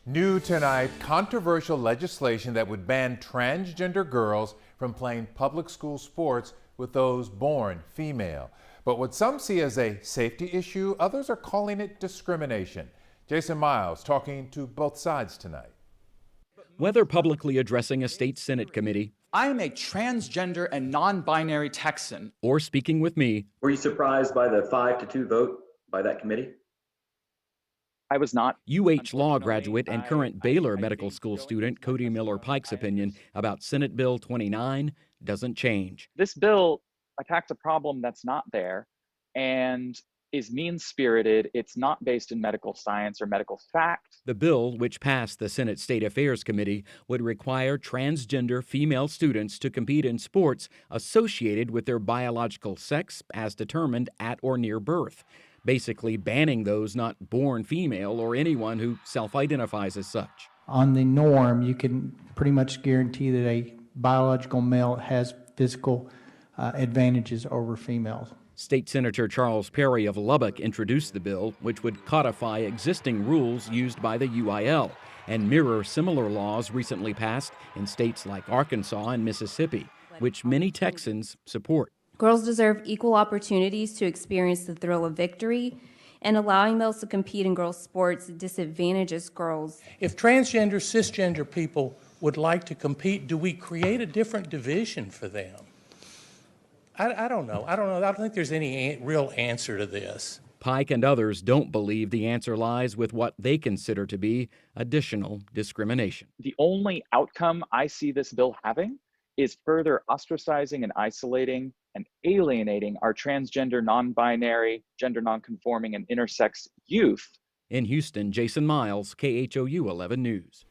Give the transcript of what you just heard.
New tonight, controversial legislation that would ban transgender girls from playing public school sports with those born female. But what some see as a safety issue, others are calling it discrimination. Jason Miles talking to both sides tonight. Whether publicly addressing a state Senate committee, I am a transgender and non-binary Texan, or speaking with me, were you surprised by the 5-2 vote by that committee? I was not. UH Law graduate and current Baylor Medical School student Cody Miller Pike's opinion about Senate Bill 29 doesn't change. This bill attacks a problem that's not there and is mean-spirited. It's not based in medical science or medical fact. The bill, which passed the Senate State Affairs Committee, would require transgender female students to compete in sports associated with their biological sex as determined at or near birth, basically banning those not born female or anyone who self-identifies as such. On the norm, you can pretty much guarantee that a biological male has physical advantages over females. State Senator Charles Perry of Lubbock introduced the bill, which would codify existing rules used by the UIL and mirror similar laws recently passed in states like Arkansas and Mississippi, which many Texans support. Girls deserve equal opportunities to experience the thrill of victory, and allowing males to compete in girls' sports disadvantages girls. If transgender, cisgender people would like to compete, do we create a different division for them? I don't know. I don't think there's any real answer to this. Pike and others don't believe the answer lies with what they consider to be additional discrimination. The only outcome I see this bill having is further ostracizing and isolating and alienating our transgender, non-binary, gender non-conforming, and intersex youth. In Houston, Jason Miles, KHOU 11 News.